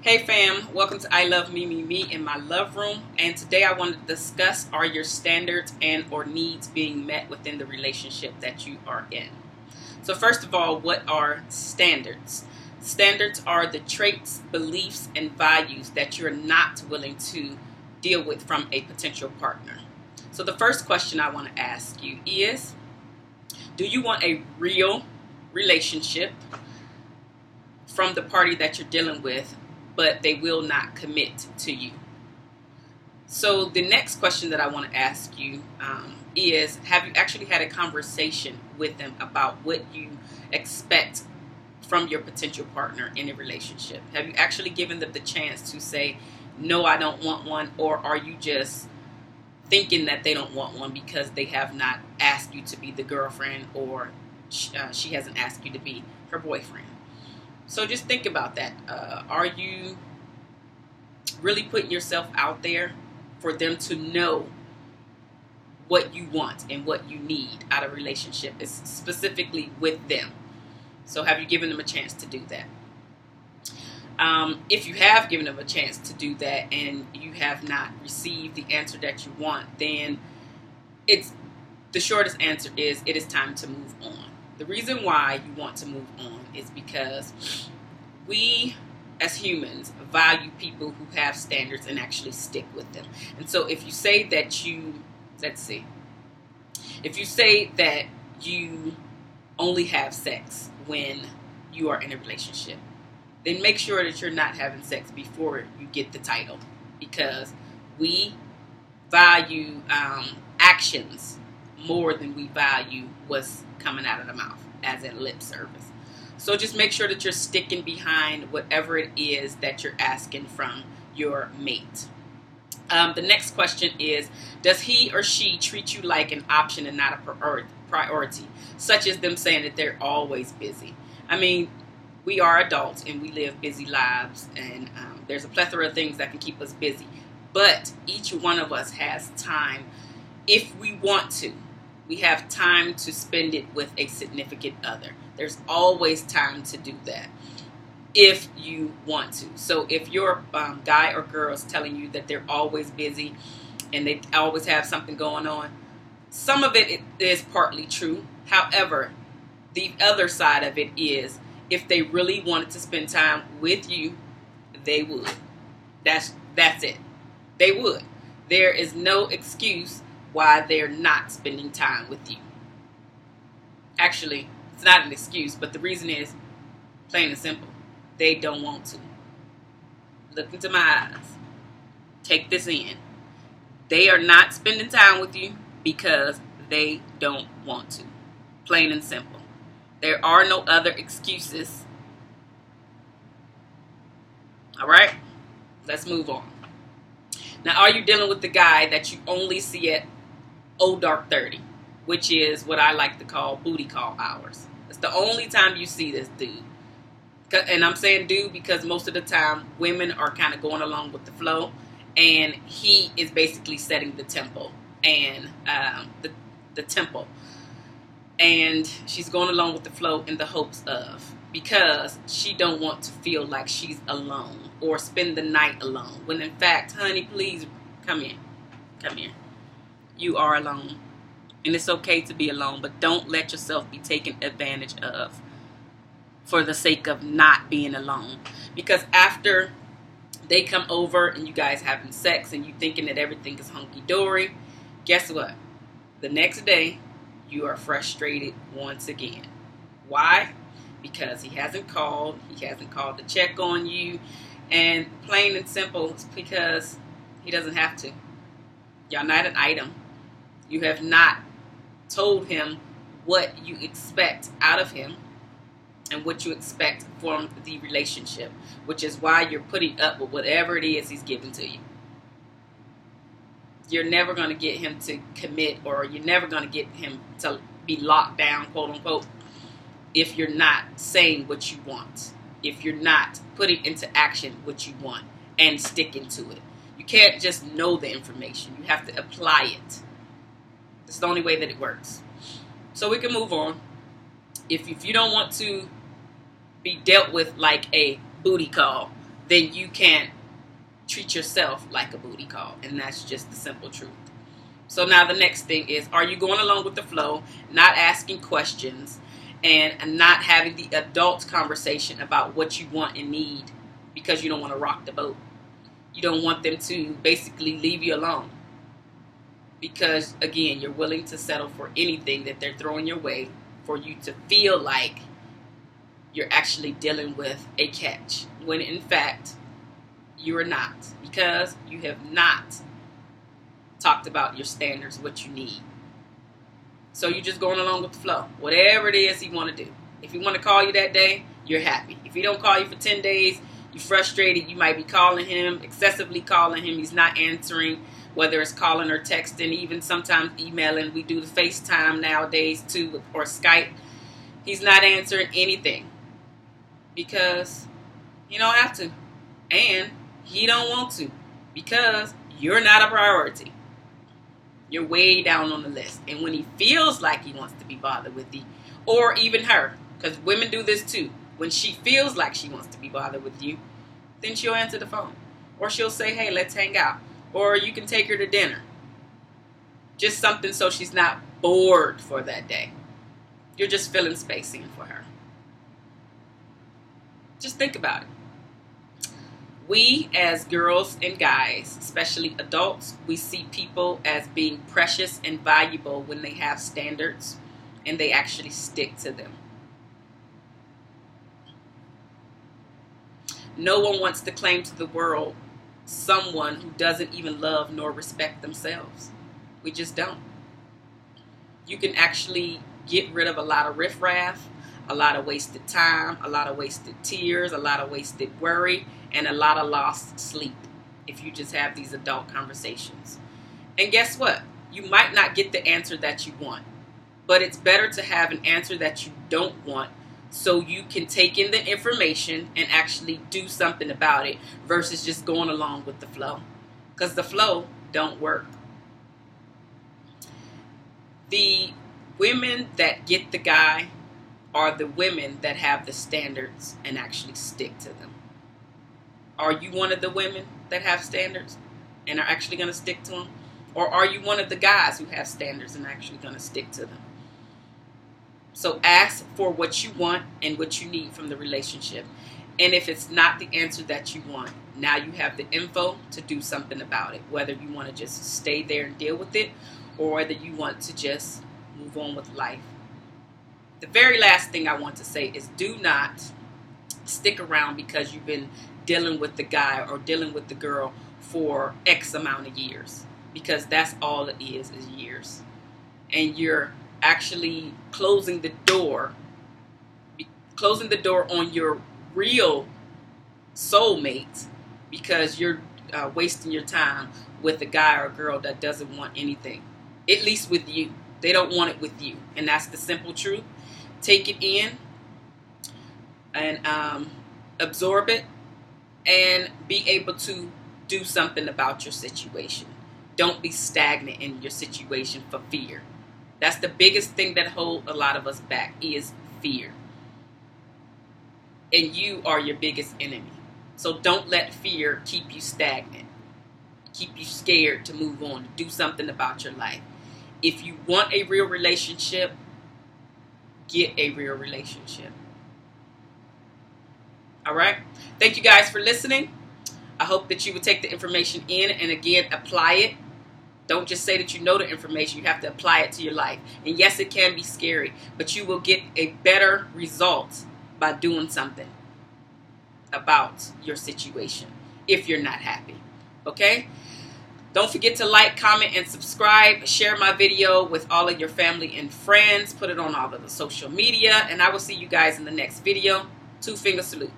Hey fam, welcome to I Love Me in my love room. And today I want to discuss, are your standards and or needs being met within the relationship that you are in? So first of all, what are standards? Standards are the traits, beliefs, and values that you're not willing to deal with from a potential partner. So the first question I want to ask you is, do you want a real relationship from the party that you're dealing with, but they will not commit to you? So the next question that I want to ask you is, have you actually had a conversation with them about what you expect from your potential partner in a relationship? Have you actually given them the chance to say, no, I don't want one, or are you just thinking that they don't want one because they have not asked you to be the girlfriend, or she hasn't asked you to be her boyfriend? So just think about that. Are you really putting yourself out there for them to know what you want and what you need out of a relationship, is specifically with them? So have you given them a chance to do that? If you have given them a chance to do that and you have not received the answer that you want, then the shortest answer is it is time to move on. The reason why you want to move on is because we as humans value people who have standards and actually stick with them. And so if you say that you only have sex when you are in a relationship, then make sure that you're not having sex before you get the title, because we value actions more than we value what's coming out of the mouth as in lip service. So just make sure that you're sticking behind whatever it is that you're asking from your mate. The next question is, does he or she treat you like an option and not a priority, such as them saying that they're always busy? I mean, we are adults and we live busy lives, and there's a plethora of things that can keep us busy. But each one of us has time if we want to. We have time to spend it with a significant other. There's always time to do that if you want to. So if your guy or girl is telling you that they're always busy and they always have something going on, some of it is partly true. However, the other side of it is, if they really wanted to spend time with you, they would. That's it. They would. There is no excuse why they're not spending time with you. Actually, it's not an excuse, but the reason is plain and simple. They don't want to. Look into my eyes. Take this in. They are not spending time with you because they don't want to. Plain and simple. There are no other excuses. All right? Let's move on. Now, are you dealing with the guy that you only see at dark 30, which is what I like to call booty call hours? It's the only time you see this dude. And I'm saying dude because most of the time women are kind of going along with the flow, and he is basically setting the tempo and the tempo. And she's going along with the flow in the hopes of, because she don't want to feel like she's alone or spend the night alone. When in fact, honey, please come here. Come here. You are alone. And it's okay to be alone, but don't let yourself be taken advantage of for the sake of not being alone. Because after they come over and you guys having sex and you thinking that everything is hunky-dory, guess what? The next day, you are frustrated once again. Why? Because he hasn't called to check on you, and plain and simple, it's because he doesn't have to. Y'all not an item. You have not told him what you expect out of him and what you expect from the relationship, which is why you're putting up with whatever it is he's giving to you. You're never going to get him to commit, or you're never going to get him to be locked down, quote unquote, if you're not saying what you want, if you're not putting into action what you want and sticking to it. You can't just know the information. You have to apply it. It's the only way that it works. So we can move on. If you don't want to be dealt with like a booty call, then you can't treat yourself like a booty call. And that's just the simple truth. So now the next thing is, are you going along with the flow, not asking questions, and not having the adult conversation about what you want and need because you don't want to rock the boat? You don't want them to basically leave you alone because, again, you're willing to settle for anything that they're throwing your way for you to feel like you're actually dealing with a catch, when in fact you are not, because you have not talked about your standards, what you need. So you're just going along with the flow. Whatever it is he want to do. If he want to call you that day, you're happy. If he don't call you for 10 days, you're frustrated. You might be calling him, excessively calling him. He's not answering, whether it's calling or texting, even sometimes emailing. We do the FaceTime nowadays too, or Skype. He's not answering anything because he don't have to. And he don't want to because you're not a priority. You're way down on the list. And when he feels like he wants to be bothered with you, or even her, because women do this too. When she feels like she wants to be bothered with you, then she'll answer the phone. Or she'll say, hey, let's hang out. Or you can take her to dinner. Just something so she's not bored for that day. You're just filling space in for her. Just think about it. We as girls and guys, especially adults, we see people as being precious and valuable when they have standards and they actually stick to them. No one wants to claim to the world someone who doesn't even love nor respect themselves. We just don't. You can actually get rid of a lot of riffraff, a lot of wasted time, a lot of wasted tears, a lot of wasted worry, and a lot of lost sleep if you just have these adult conversations. And guess what? You might not get the answer that you want, but it's better to have an answer that you don't want so you can take in the information and actually do something about it versus just going along with the flow. Because the flow don't work. The women that get the guy are the women that have the standards and actually stick to them. Are you one of the women that have standards and are actually going to stick to them? Or are you one of the guys who have standards and actually going to stick to them? So ask for what you want and what you need from the relationship. And if it's not the answer that you want, now you have the info to do something about it. Whether you want to just stay there and deal with it, or whether you want to just move on with life. The very last thing I want to say is do not stick around because you've been dealing with the guy or dealing with the girl for X amount of years. Because that's all it is years. And you're actually closing the door on your real soulmate because you're wasting your time with a guy or a girl that doesn't want anything. At least with you. They don't want it with you. And that's the simple truth. Take it in and absorb it and be able to do something about your situation. Don't be stagnant in your situation for fear. That's the biggest thing that holds a lot of us back is fear. And you are your biggest enemy. So don't let fear keep you stagnant. Keep you scared to move on, to do something about your life. If you want a real relationship, get a real relationship. All right? Thank you guys for listening. I hope that you would take the information in and again apply it. Don't just say that you know the information. You have to apply it to your life. And yes, it can be scary, but you will get a better result by doing something about your situation if you're not happy. Okay? Don't forget to like, comment, and subscribe. Share my video with all of your family and friends. Put it on all of the social media. And I will see you guys in the next video. 2-finger salute.